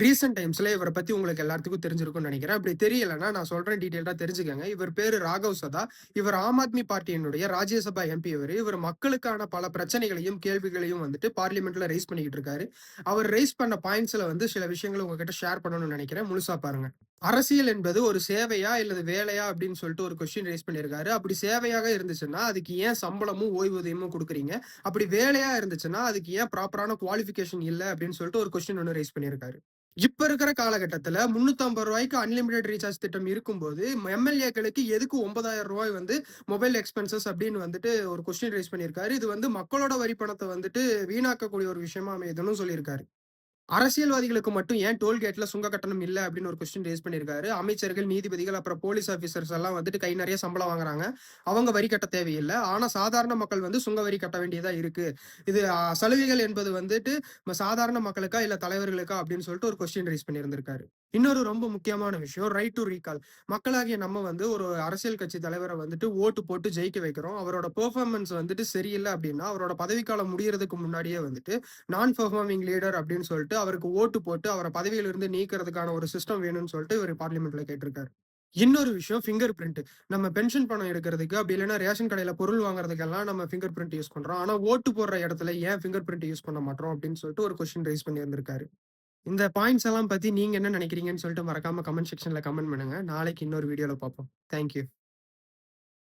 Recent டைம்ஸ்ல இவர பத்தி உங்களுக்கு எல்லாத்துக்கும் தெரிஞ்சிருக்கும்னு நெனைக்கிறேன். அப்படி தெரியலன்னா நான் சொல்றேன் டீட்டெயில்டா தெரிஞ்சுக்கங்க. இவர் பேரு ராகவ் சதா. இவர் ஆம் ஆத்மி பார்ட்டியினுடைய ராஜ்யசபா எம்பி இவரு. இவர் மக்களுக்கான பல பிரச்சனைகளையும், கேள்விகளையும் வந்துட்டு பார்லிமென்ட்ல ரைஸ் பண்ணிக்கிட்டு இருக்காரு. அவர் ரைஸ் பண்ண பாயிண்ட்ஸ்ல வந்து சில விஷயங்கள உங்ககிட்ட ஷேர் பண்ணணும்னு நெனைக்கிறேன். முழுசா பாருங்க. அரசியல் என்பது ஒரு சேவையா இல்லது வேலையா அப்படின்னு சொல்லிட்டு ஒரு கொஸ்டின் ரைஸ் பண்ணியிருக்காரு. அப்படி சேவையாக இருந்துச்சுன்னா, அதுக்கு ஏன் சம்பளமும், ஓய்வூதியமும் குடுக்குறீங்க? அப்படி வேலையா இருந்துச்சுன்னா, அதுக்கு ஏன் ப்ராப்பரான குவாலிஃபிகேஷன் இல்ல அப்படின்னு சொல்லிட்டு ஒரு கொஸ்டின் ஒண்ணு ரைஸ் பண்ணியிருக்காரு. இப்ப இருக்கிற காலகட்டத்துல ரூ. 350க்கு அன்லிமிட்டட் ரீசார்ஜ் திட்டம் இருக்கும்போது, எம்.எல்.ஏக்களுக்கு எதுக்கு ரூ. 9,000 வந்து மொபைல் எக்ஸ்பென்சஸ் அப்படின்னு வந்துட்டு ஒரு கொஸ்டின் ரைஸ் பண்ணியிருக்காரு. இது வந்து மக்களோட வரி பணத்த வந்துட்டு வீணாக்கக்கூடிய ஒரு விஷயமா அமையுதுன்னும் சொல்லியிருக்காரு. அரசியல்வாதிகளுக்கு மட்டும் ஏன் டோல்கேட்ல சுங்க கட்டணம் இல்ல அப்படின்னு ஒரு கொஸ்டின் ரைஸ் பண்ணியிருக்காரு. அமைச்சர்கள், நீதிபதிகள், அப்புறம் போலீஸ் ஆபீசர்ஸ் எல்லாம் வந்துட்டு கை நிறைய சம்பளம் வாங்குறாங்க. அவங்க வரி கட்ட தேவையில்ல. ஆனா சாதாரண மக்கள் வந்து சுங்க வரி கட்ட வேண்டியதா இருக்கு. இது சலுகைகள் என்பது வந்துட்டு சாதாரண மக்களுக்கா இல்ல தலைவர்களுக்கா அப்படின்னு சொல்லிட்டு ஒரு கொஸ்டின் ரைஸ் பண்ணியிருந்திருக்காரு. இன்னொரு ரொம்ப முக்கியமான விஷயம் ரைட் டூ ரீகால். மக்களாகிய நம்ம வந்து ஒரு அரசியல் கட்சி தலைவர வந்துட்டு ஓட்டு போட்டு ஜெயிக்க வைக்கிறோம். அவரோட பெர்ஃபார்மன்ஸ் வந்துட்டு சரியில்ல அப்படின்னா, அவரோட பதவிக்காலம் முடியறதுக்கு முன்னாடியே வந்துட்டு நான் பெர்ஃபார்மிங் லீடர் அப்படின்னு சொல்லிட்டு அவருக்கு ஓட்டு போட்டு அவர பதவியிலிருந்து நீக்கிறதுக்கான ஒரு சிஸ்டம் வேணும்னு சொல்லிட்டு இவரு பார்லிமென்ட்ல கேட்டிருக்காரு. இன்னொரு விஷயம் ஃபிங்கர் பிரிண்ட். நம்ம பென்ஷன் பணம் எடுக்கிறதுக்கு, அப்படி இல்லன்னா ரேஷன் கடையில பொருள் வாங்குறதுக்கெல்லாம் நம்ம ஃபிங்கர் பிரிண்ட் யூஸ் பண்றோம். ஆனா ஓட்டு போடுற இடத்துல ஏன் ஃபிங்கர் பிரிண்ட் யூஸ் பண்ண மாட்றோம் அப்படின்னு சொல்லிட்டு ஒரு கொஸ்டின் ரைஸ் பண்ணியிருந்திருக்காரு. இந்த பாயிண்ட்ஸ் எல்லாம் பத்தி நீங்க என்ன நினைக்கிறீங்கன்னு சொல்லிட்டு மறக்காம கமெண்ட் செக்ஷன்ல கமெண்ட் பண்ணுங்க. நாளைக்கு இன்னொரு வீடியோல பார்ப்போம். Thank you.